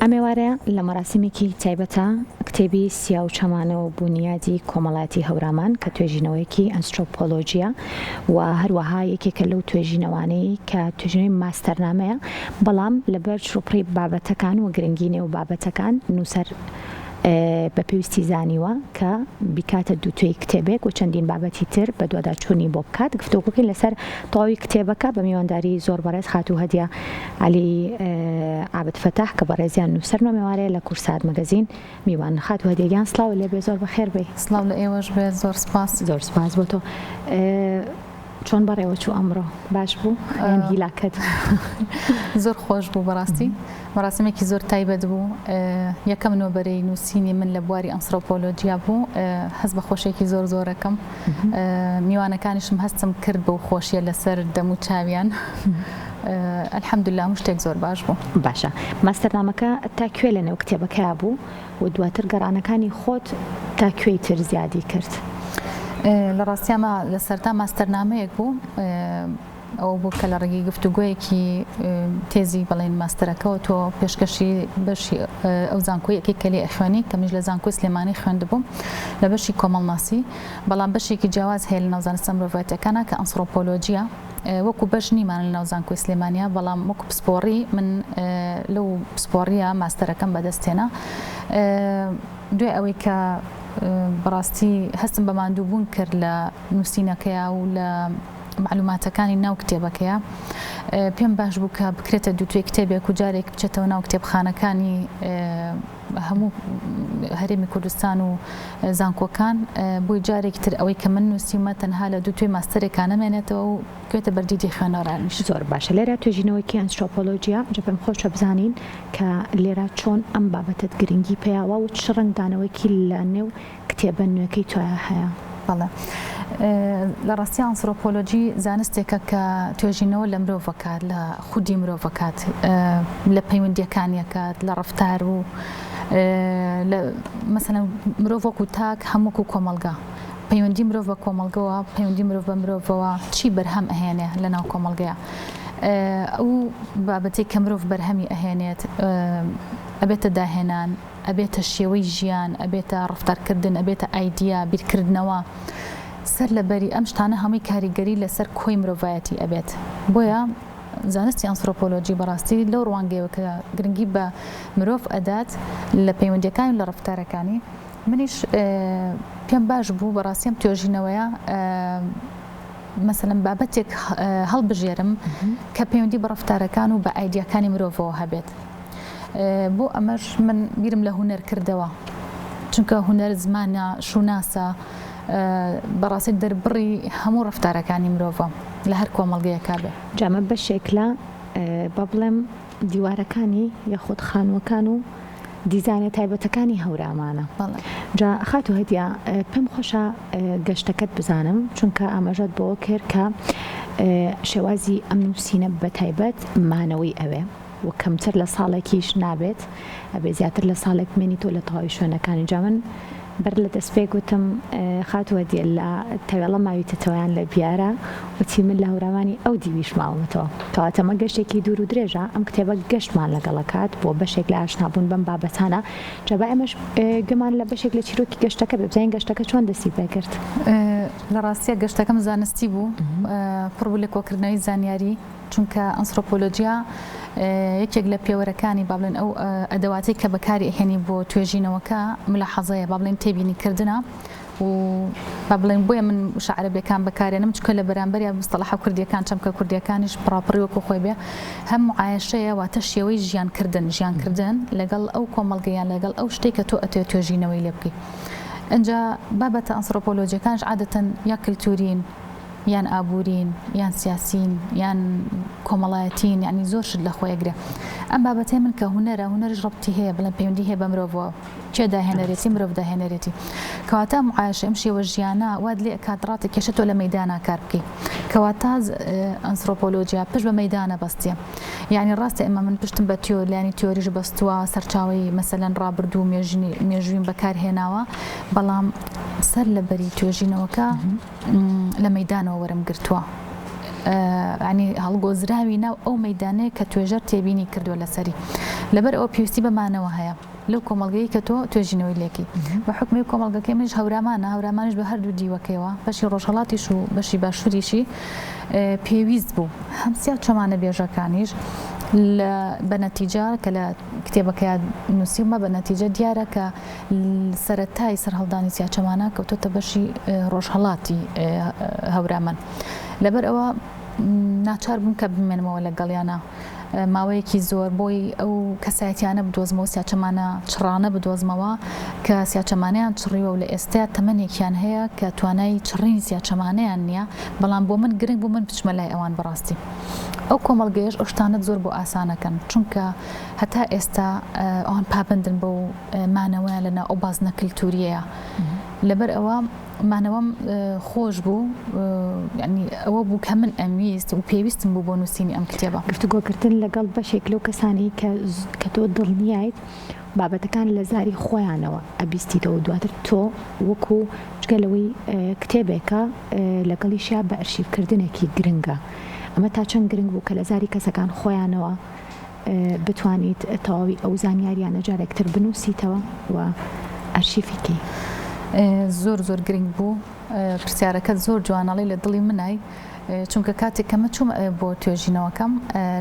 ئەمێوارە لە مەراسیمێکی تایبەتە کتێبی سیا و چەمانە و بنیادی کۆمەڵاتی هەورامان کە توێژینەوەیەکی ئەنتروپۆلۆژیە و هەروەها یەکێکە لەو توێژینەوانەی کە توێژینەوەی ماستەرنامەیە، بەڵام لەبەر شوڕپڕی بابەتەکان و گرنگی نێو بابەتەکان نووسەر بە پێویستی زانیوە کە بیکاتە دووتوێی کتێبێک و چەندین بابەتی تر بە دوواداچوونی بۆ بکات. گفتوگۆکەین لەسەر تەواوی کتێبەکە بە میوانداری زۆر بەڕێز خاتوو هەدیە عەلی عابد فەتاح کە بەڕێزیان نووسەر نامەوارەیە لە کورسات مەگەزین میوان. خاتوو هەدیەگیان سڵاو لێبێ، زۆر بەخێر بێ. سڵاو لە ئێوەش بێ، زۆر سپاس. زۆر سپاس بۆ تۆ. چۆن بەڕێوە چوو ئەمڕۆ؟ باش بوو یان هیلاکەت؟ زۆر خۆش بوو بەڕاستی، مەراسیمێکی زۆر تایبەت بوو. یەکەم نۆبەرەی نووسینی من لە بواری ئەنتروپۆلۆژیا بوو، هەست بە خۆشێکی زۆر زۆرەکەم. میوانەکانیشم هەستم کرد بەو خۆشیە لەسەر دەم و چاویان. ئەلحەمدولیلا هەموو شتێک زۆر باش بوو. باشە، ماستەرنامەکە تا کوێ لە نێو کتێبەکەیا بوو و دواتر گەڕانەکانی خۆت تا کوێی تر زیادی کرد؟ لە ڕاستیامە لە سەرتا ماستەرنامەیەک بوو، ئەو بوو کە لە ڕێگەی گفتوگۆیەکی تێزی بەڵێن ماستەرەکەەوە تۆ پێشکەشی بەشی ئەو زانکۆیەکی کە لێ ئەخوێنی کە میش لە زانکۆی سلێمانی خوێندبووم لە بەشی کۆمەڵناسی، بەڵام بەشێکی جیاواز هەیە لە ناوزانستە مرۆڤایەتیەکانە کە ئەنتروپۆلۆژیە، وەکو بەش نیمان لە ناو زانکۆی سلێمانیا، بەڵام وەکو پسپۆڕی من لەو پسپۆڕیە ماستەرەکەم بەدەستێنا. دوێ ئەوەی کە بەڕاستی هەستم بە ماندووبوون کرد لە نووسینەکەیە و لە معلوماتەکانی ناو کتێبەکەیە، پێم باش بوو کە بکرێتە دووتوێی کتێبێک و جارێک بچێتەوە ناو کتێبخانەکانی هەموو هەرێمی کوردستان و زانکۆکان، بۆی جارێکی تر ئەوەی کە من نووسیمە تەنها لە دووتوێی ماستەرێکا نەمێنێتەوە و بکوێتە بەردیدی خوێنەوەرانیش. زۆر باشە. لێرە توێژینەوەیکی ئەنتروپۆلۆژیا جا پێم خۆشە بزانین کە لێرە چۆن ئەم بابەتت گرنگی پێیاوە و چ ڕەنگدانەوەیکی لە نێو کتێبە نوێەکەی تۆیە هەیە؟ بەڵێ، لە ڕاستی ئەنتروپۆلۆژی زانستێکە کە توێژینەوە لە مرۆڤەکات، لە خودی مرۆڤەکات، لە پەیوەندیەکانیەکات، لە ڕەفتار و مەسەلەن مرۆڤ وەکو تاک هەمووکو کۆمەڵگا، پەیوەندی مرۆڤ بە کۆمەڵگەوە، پەیوەندی مرۆڤ بە مرۆڤەوە چی بەرهەم ئەهێنێ لە ناو کۆمەڵگەیە. ئەو بابەتێک کە مرۆڤ بەرهەمی ئەهێنێت ئەبێتە داهێنان، ئەبێتە شێوەی ژیان، ئەبێتە ڕەفتارکردن، ئەبێتە ئایدیا، بیرکردنەوە، سەر لەبەری ئەم شتانە هەمووی کاریگەری لەسەر کۆی مرۆڤایەتی ئەبێت. بۆیە زانستی ئەنتروپۆلۆژی بەڕاستی لەو ڕوانگەیەوە کە گرنگی بە مرۆڤ ئەدات لە پەیوەندیەکانی لە ڕەفتارەکانی، منیش پێم باش بوو بەڕاستیم توێژینەوەیە مەسەلەن بابەتێک هەڵبژێرم کە پەیوەندی بە ڕەفتارەکان و بە ئایدیاکانی مرۆڤەوە هەبێت. بۆ ئەمەش من بیرم لە هونەر کردەوە، چونکە هونەر زمانە شوناسە، بەڕاستی دەربڕی هەموو ڕەفتارەکانی مرۆڤە لە هەر کۆمەڵگەیەکا بێ. جامە بەشێک لە بە بڵێم دیوارەکانی یاخود خانووەکان و دیزانە تایبەتەکانی هەورامانە. جا خاتوو هەدیە، پێم خۆشە گەشتەکەت بزانم، چونکە ئاماژەت بۆ کرد کە شێوازی ئەم نووسینە بە تایبەت مانەوەی ئەوێ و کەمتر لە ساڵێکیش نابێت، ئەبێ زیاتر لە ساڵێک بمێنی تۆ لە تەواوی شوێنەکانی. جا من بەر لە دەست پێ گوتم خاتوو هەدیە لە تەوێڵە ماویتەوەیان لە بیارە وتی من لە هەوراوانی ئەو دیویش ماوەتەوە، کەواتەمە گەشتێکی دوور و درێژە، ئەم کتێبە گەشتمان لەگەڵەکات بۆ بەشێک لە ئاشنابوون بەم بابەتانە. جا با ئێمەش گەمان لە بەشێک لە چیرۆکی گەشتەکە بێ، بزانین گەشتەکە چۆن دەستی پێکرد. لە ڕاستیە گەشتەکەم زانستی بوو، پڕ بوو لە کۆکردنەوەی زانیاری، چونکە ئەنتروپۆلۆژیا یەکێک لە پێوەرەکانی با بڵێن ئەو ئەدەواتی کە بەکاری ئەهێنی بۆ توێژینەوەکە ملاحەزەیە، با بڵێن تێبینیکردنە و با بڵێن بۆیە من وشە عەرەبیەکان بەکارێنم، چونکە لە بەرامبەریان مستەڵەحە کوردیەکان چەمکە کوردیەکانیش پڕاپڕی وەکو خۆی بێ، هەم معایەشەیە واتە شێوەی ژیانکردن لەگەڵ ئەو کۆمەڵگەیان، لەگەڵ ئەو شتێک کە تۆ ئەتوێت توێژینەوەی لێ بکەی. ئەنجا بابەتە ئەنتروپۆلۆژیەکانش عادەتەن یا کلتورین، یان ئابوورین، یان سیاسین، یان کۆمەڵایەتین، یعنی زۆر شت لە خۆیەگرێ. ئەم بابەتەی من کە هونەرش ڕەبتی هەیە، بڵێن پەیوەندی هەیە بە مرۆڤەوە، چێ داهێنەرێتی مرۆڤ داهێنەرێتی، کەواتە معایەشە ئەم شێوە ژیانە واد لێ ئەکات ڕاتە کێشە تۆ لە مەیدانا کار بکەی، کەواتە ئەنتروپۆلۆژیا پشت بە مەیدانە بەستیە. یعنی ڕاستە ئێمە من پشتم بە لایانی تیۆریش بەستووە، سەرچاوی مەسەلەن ڕابردوو مێژووین بەکارهێناوە، بەڵام سەر لەبەری توێژینەوەکە لە مەیدانەوە وەرم گرتووە. ینی هەڵگۆزراوی ناو ئەو مەیدانەیە کە توێژەر تێبینی کردووە لەسەری. لەبەر ئەوە پێویستی بەمانەوە هەیە لەو کۆمەڵگەی کە تۆ توێژینەوەی لێکی بە حکمی کۆمەڵگەکەی منش هەورامانش بە هەردوو دیوەکەیەوە بەشی ڕۆژهەڵاتیش و بەشی باشووریشی پێویست بوو هەم سیا چەمانە بێژەکانیش بە نەتیجە کە لە کتێبەکە نووسیمە بە نەتیجە دیارە کە سەرەتای سەرهەڵدانی سیاچەمانە کەوتۆتە بەشی ڕۆژهەڵاتی هەورامان لەبەر ئەوە ناچار بوون کە بمێنمەوە لەگەڵیانە ماوەیەکی زۆر بۆی ئەو کەسایەتیانە بدۆزمەوە سیاچەمانە چڕانە بدۆزمەوە کە سیاچەمانیان چڕیوە و لە ئێستا تەمەنێکیان هەیە کە توانای چڕینی سیاچەمانەیان نییە بەڵام بۆ من گرنگ بوو من بچمە لای ئەوان بەڕاستی ئەو کۆمەڵگەیەش ئەو شتانت زۆر بۆ ئاسانەکەن چونکە هەتا ئێستا ئەوان پابندن بەو مانەوەیان لەنا ئەو بازنە کللتوریەیە لەبەر ئەوە مانەوەم خۆش بوو ینی ئەوە بوو کە من ئەمویست و پێویستم بوو بۆ نووسینی ئەم کتێبە گفتوگۆکردن لەگەڵ بەشێک لەو کەسانی کە تۆ دڵنیایت بابەتەکان لە زاری خۆیانەوە ئەبیستیتەوە دواتر تۆ وەکو جگەلەوەی کتێبێکە لەگەڵیشیا بە ئەرشیڤکردنێکی گرنگە ئەمە تا چەند گرنگ بوو کە لە زاری کەسەکان خۆیانەوە بتوانیت تەواوی ئەو زانیاریانە جارێکتر بنووسیتەوە و ئەرشیفیکی زۆر گرنگ بوو پرسیارەکەت زۆر جوانەڵی لە دڵی منای چونکە کاتێک کە چوومە بۆ توێژینەوەکەم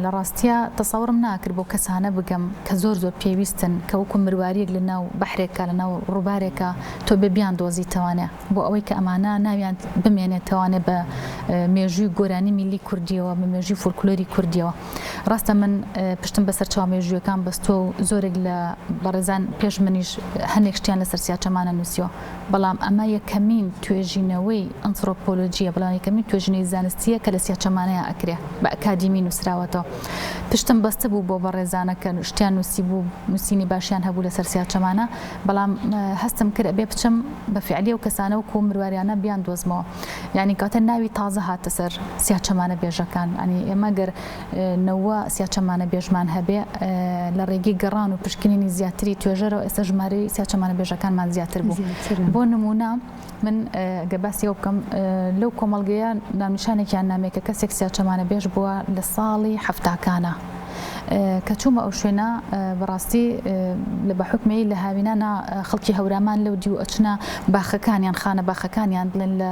لە ڕاستیە تەسەوڕم ناکرد بۆ کەسانە بگەم کە زۆر پێویستن کە وەکو مرواریەک لە ناو بەحرێکە لە ناو ڕووبارێکە تۆ بێبیان دۆزیتەوانێ بۆ ئەوەی کە ئەمانە ناویان بمێنێتەوانێ بە مێژووی گۆرانی میلی کوردیەوە بە مێژووی فۆلکلۆری کوردیەوە ڕاستە من پشتم بەسەر چاو مێژوویەکان بەستۆ و زۆرێک لە بەڕێزان پێش منیش هەندێک شتیان لەسەر سیاچەمانە نووسیەوە بەڵام ئەمە یەکەمین توێژینەوەی ئەنترۆپۆلۆجیە بەڵام یەکەمین توێژینەی زانستیە کە لە سیاچەمانەیە ئەکرێ بە ئەکادیمی نووسراوەتەوە پشتم بەستە بوو بۆ بەڕێزانەکە شتیان نووسی بوو نووسینی باشیان هەبوو لەسەر سیاچەمانە بەڵام هەستم کرد ئەبێ بچم بە فعلی و کەسانە و مروواریانە بیان دۆزمەوە یعنی کاتە ناوی تازە هاتە سەر سیاچەمانە بێژەکان ئەنی ئێمە گەر نەوە سیاچەمانە بێژمان هەبێ لە ڕێگەی گەڕان و پشکنینی زیاتری توێژەرەوە ئێستا ژمارەی سیاچەمانە بێژەکانمان زیاتر بوو بۆ نمونە من گەباسیەوە بکەم لەو کۆمەڵگەیە ناونیشانێکیان نامێکە کەسێک سیاچەمانە بێژ بووە لە ساڵی حەفتاکانە کە چوومە ئەو شوێنە بەڕاستی لە بە حکمەی لە هاوینانە خەڵکی هەورامان لەو دی و ئەچنە باخەکانیان خانە باخەکانیان بڵێن لە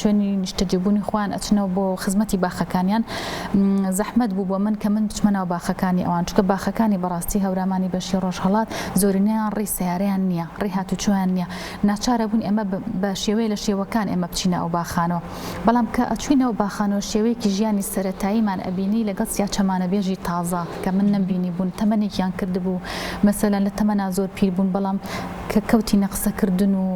شوێنی نیشتەجێبوونی خۆیان ئەچنەوە بۆ خزمەتی باخەکانیان زەحمەت بوو بۆ من کە من بچمەنەوە باخەکانی ئەوان چکە باخەکانی بەڕاستی هەورامانی بەشی ڕۆژهەڵات زۆرینەیان ڕێی سیارەیان نییە ڕێی هاتوچۆیان نییە ناچارە بوون ئێمە بە شێوەیە لە شێوەکان ئێمە بچینە ئەو باخانەوە بەڵام کە ئەچوینەوە باخانەوە شێوەیەکی ژیانی سەرەتاییمان ئەبینی لەگەڵ سیاچەمانە بێژی تازە کە من نەبینی بوون تەمەنێکیان کرد بوو مەسەلەن لە تەمەنا زۆر پیر بوون بەڵام کە کەوتی نەقسەکردن و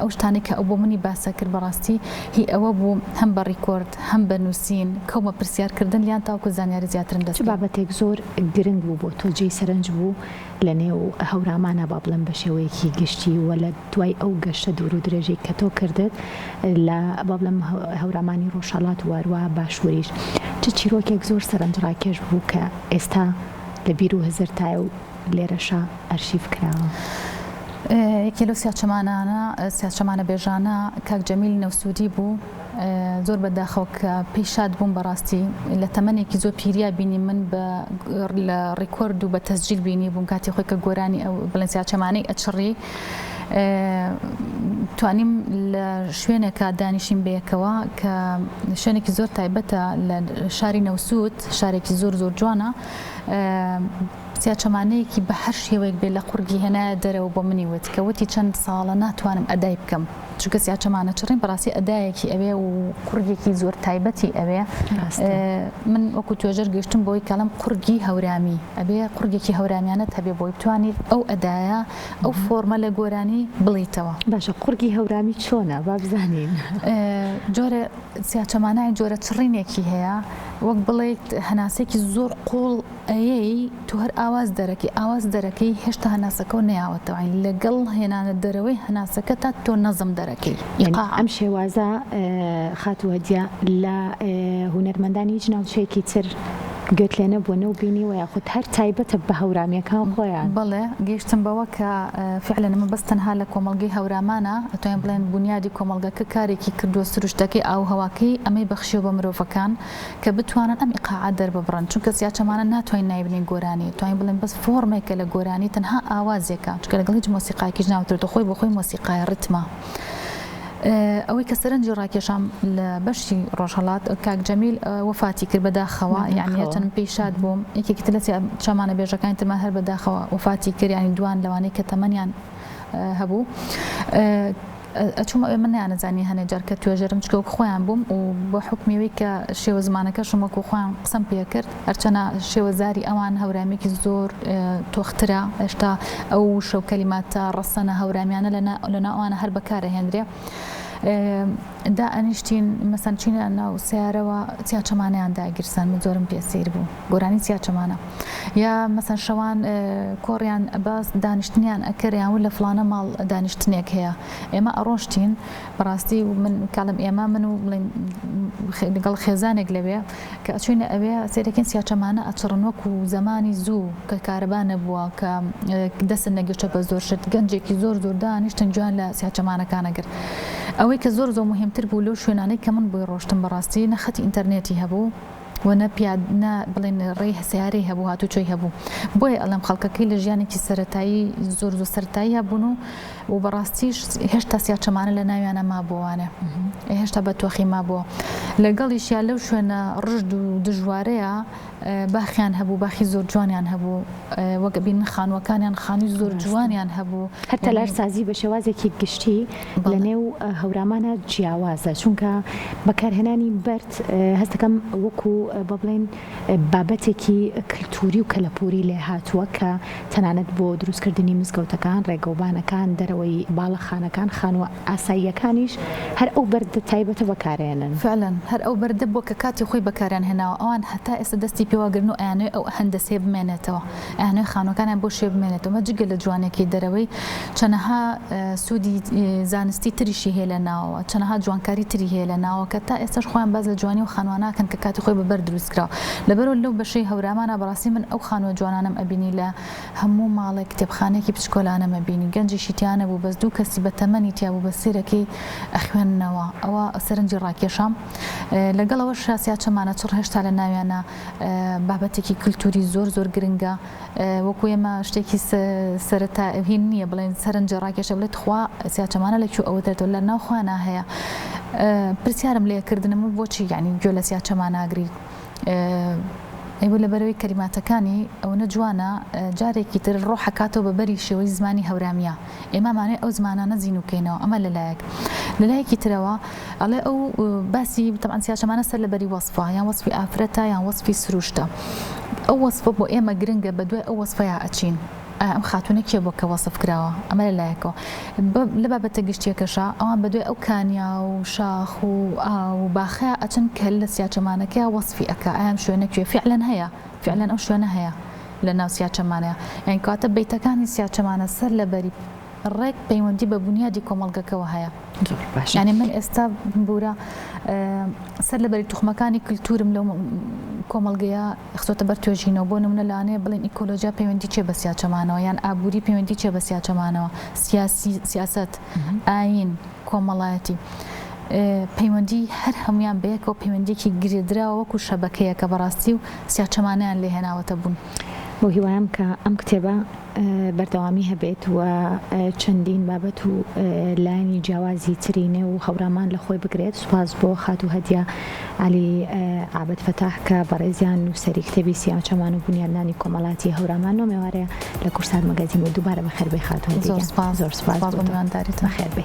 ئەو شتانی کە ئەو بۆ منی باسە کرد بەڕاستی هی ئەوە بوو هەم بە ڕیکۆرد هەم بە نووسین کەومە پرسیارکردن لیان تاوکو زانیاری زیاترن دەست بابەتێک زۆر گرنگ بوو بۆ تۆجێی سەرنج بوو لە نێو هەورامانە با بڵێن بە شێوەیەکی گشتی و لە دوای ئەو گەشتە دوور و درێژەی کە تۆ کردت لە با بڵێم هەورامانی ڕۆژهەڵات و هەروە باشووریش چ چیرۆکێک زۆر سەرنجڕاکێش بوو کە ئێستا لە بیر و هەزرتایە و لێرەشە ئەرشیف کراوە یەکێ لەو سیاچەمانە بێژانە کاک جەمیل نەوسوودی بوو زۆر بەداخەوە کە پێشاد بووم بەڕاستی لە تەمەنێکی زۆر پیریا بینی من لە ڕیکۆرد و بە تەسجیل بینی بووم کاتی خۆی کە گۆرانی ئەو بڵێن سیاچەمانەی ئەچڕی توانیم لە شوێنێکە دانیشین بەیەکەوە کە شوێنێکی زۆر تایبەتە لە شاری نەوسوود شارێکی زۆر جوانە سیاچەمانەیەکی بە هەر شێوەیەک بێ لە قورگی هێنایە دەرەوە بۆ منی وت کە وتی چەند ساڵە ناتوانم ئەدای بکەم چونکە سیاچەمانە چڕین بەڕاستی ئەدایەکی ئەوێ و قورگێکی زۆر تایبەتی ئەوێ من وەکو توێژەر گەشتم بۆی کەڵم قورگی هەورامی ئەبێ قورگێکی هەورامیانەت هەبێ بۆی بتوانیت ئەو ئەدایە ئەو فۆرمە لە گۆرانی بڵیتەوە باشە قورگی هەورامی چۆنە با بزانین جۆرە سیاچەمانای جۆرە چڕینێکی هەیە وەک بڵێیت هەناسێکی زۆر قوڵ ئەیەی تو هەر ئاواز دەرەکەی هێشتا هەناسەکە و نەیاوەتەوە لەگەڵ هێنانە دەرەوەی هەناسەکە تا تۆ نەزم دەرەکەی ئەم شێوازە خاتووەدیە لە هونەرمەندانی هیچ ناوچەیەکی تر گوت لێنە بوونە و بینی و یاخود هەر تایبەتە بە هەورامیەکان خۆیان بەڵێ گەیشتم بەوە کە فعلا ئەمە بەس تەنها لە کۆمەڵگەی هەورامانە ئەتوانین بڵێن بنیادی کۆمەڵگەکە کارێکی کردووە سروشتەکەی ئاو هەواکەی ئەمەی بەخشیوە بە مرۆڤەکان کە بتوانن ئەم ئیقاعە دەرببڕن چونکە سیاچەمانە ناتوانین نایبنین گۆرانی توانین بڵێن بەس فۆرمێکە لە گۆرانی تەنها ئاوازێکە چونکە لەگەڵ هیچ مۆسیقایەکیش ناوترێتە خۆی بۆ خۆی مۆسیقای ڕتمە ئەوەی کە سەرنجی ڕاکێشام لە بەشی ڕۆژهەڵات کاک جەمیل وفاتی کرد بەداخەوە یعنی چەند پێی شاد بووم یەکێکی تر لە چەمانە بێژەکانی ترمان هەر بەداخەوە وفاتی کرد ینی دوان لەوانەیە کە تەمەنیان هەبوو ئەچوومە من نانەزانی هەنێ جار کە توێژەرم چکە خۆیان بووم و بۆ حکمیەوەی کە شێوە زمانەکەشم وەکو خۆیان قسەم پێ کرد هەرچەنە شێوەزاری ئەوان هەورامێکی زۆر تۆخترە هێشتا ئەو شەو کەلیماتە ڕەسەنە هەورامیانە لەنا ئەوانە هەر بەکارەهێنرێ دا ئەنیشتین مەسەن چینە ناو سیارەوە چیاچەمانیان داگیرسان من زۆرم پێسیر بوو گۆرانی چیاچەمانە یا مەسەن شەوان کۆڕیان باس دانیشتنیان ئەکەریان و لە فلانە ماڵ دانیشتنێک هەیە ئێمە ئەڕۆشتین بەڕاستی من کاڵم ئێمە من و لەگەڵ خێزانێک لەوێ کە ئەچوینە ئەوێ سێرەکەین سیاچەمانە ئەچڕن وەکو زمانی زوو کە کارەبا نەبووە کە دەستن نەگەشتە بە زۆر شت گەنجێکی زۆر زۆر دانیشتن جوان لە سیاچەمانەکانەگرت ئەوەی کە زۆر مهمتر بوو لەو شوێنانەی کە من بۆی ڕۆشتم بەڕاستی نەخەتی ئینتەرنێتی هەبوو وەنە پیادە بڵێن ڕێی سیارەی هەبوو هاتوچۆی هەبوو بۆیە ئەڵەم خەڵکەکەی لە ژیانێکی سەرەتایی زۆر سەرەتایی هەبوون و بەڕاستیش هێشتا سیاچەمانە لە ناویانە مابووانە هێشتا بە تۆخی مابووە لەگەڵیشیان لەو شوێنە ڕژد و دژوارەیە باخیان هەبوو باخی زۆر جوانیان هەبوو وەک بین خانوەکانیان خانی زۆر جوانیان هەبوو هەتا لەرسازی بە شێوازێکی گشتی لە نێو هەورامانە جیاوازە چونکە بەکارهێنانی بەرد هەستەکەم وەکو بڵێن بابەتێکی کللتوری و کەلەپوری لێ هاتووە کە تەنانەت بۆ دروستکردنی مزگەوتەکان ڕێگەوبانەکان دەرەوەی باڵەخانەکان خانوە ئاساییەکانیش هەر ئەو بەردە تایبەتە بەکارێنن فعلا هەر ئەو بەردە بۆ کە کاتی خۆی بەکاریان هێناوە ئەوان هەتا ئێستا دەستی پێواگرن و ئەیانوێ ئەو هەندەسێ بمێنێتەوە ئەیانوێ خانوەکانیان بۆ شێ بمێنێتەوە جگە لە جوانێکی دەرەوەی چەنەها سوودی زانستی تریشی هەیە لە ناوەوە چەنەها جوانکاری تری هەیە لە ناوە کە تا ئێستاش خۆیان باز لە جوانی و خانواناکەن کە کاتی خۆی بەبەر دروستکراوە لەبەرەوە لەو بەشەی هەورامانە بەڕاستی من ئەو خانوە جوانانم ئەبینی لە هەموو ماڵێک کتێبخانەیەکی بچکۆلانەم ئەبینی گەنجیشی تیانە بوو بەس دوو کەسی بە تەمەنی تیا بوو بە سیرەکەی ئەخوێننەوە ئەوە سەرنجی ڕاکێشام لەگەڵەوە سیاچەمانە چڕ هێشتا لە ناویانە بابەتێکی کللتوری زۆر گرنگە وەکو ئێمە شتێکی سەرەتا هین نییە بڵێن سەرنجە ڕاکێشە بڵێت خوا سیاچەمانە لەکوێ ئەوە دێتەوە لە ناوخوانا هەیە پرسیارم لێکردنم بۆچی یعنی گوێ لە سیاچەمانە ئەیوە لەبەرەوەی کەلیماتەکانی ئەوە جوانە جارێکی تر ڕۆحەکاتەوە بە بەری شێوەی زمانی هەورامیە ئێمەمانێ ئەو زمانانە زیینوکەینەوە ئەمە لەلایەک لەلایەکی ترەوە ئەڵێ ئەو باسی تەمان سیاچەمانە سەر لەبەری وەسفە یان وەسفی ئافرەتە یان وەسفی سروشتە ئەو وەسفە بۆ ئێمە گرنگە بە دوای ئەو وەسفەیە ئەچین ئەم خاتونە کێ بۆ کە وەسف کراوە ئەمە لەلایەکەوە لە بابەتە گشتیەکەشە ئەوان بە دوای ئەو کانیا و شاخ و ئاو باخەیە ئەچن کە لە سیاچەمانەکە وەسفی ئەکا ئەم شوێنەکوێ فعلەن هەیە فعلەن ئەو شوێنە هەیە لە ناو سیاچەمانەیە یان کاتە بەیتەکانی سیاچەمانە سەر لەبەری ڕێک پەیوەندی بە بنیادی کۆمەڵگەکەەوە هەیە ینی من ئێستا بورە سەر لەبەری توخمەکانی کللتورم لەو کۆمەڵگەیە خستۆتە بەر توێژینەوە بۆ نمونە لاانەیە بڵێن ئیکۆلۆژیا پەیوەندی چێ بە سیاچەمانەوە یان ئابووری پەیوەندی چێ بە سیاچەمانەوە سیاست ئاین کۆمەڵایەتی پەیوەندی هەر هەمویان بەیەکەوە پەیوەندێکی گرێدراوە وەکو شەبەکەیە کە بەڕاستی و سیاچەمانیان لێ هێناوەتە بوون بۆ هیوایم کە ئەم کتێبە بەردەوامی هەبێت و چەندین بابەت و لایانی جیاوازی ترینێ و هەورامان لە خۆی بگرێت سوپاس بۆ خات و هەدیە علی عابد فتاح کە بەڕێزیان و سەری کتێبی سیاچەمان و بنیادنانی کۆمەڵاتی هەورامان نۆمێوارەیە لە کورسات مەگازین و دووبارە بەخێر بێ خات و هەدیە زۆر سپاس بەخێر بێ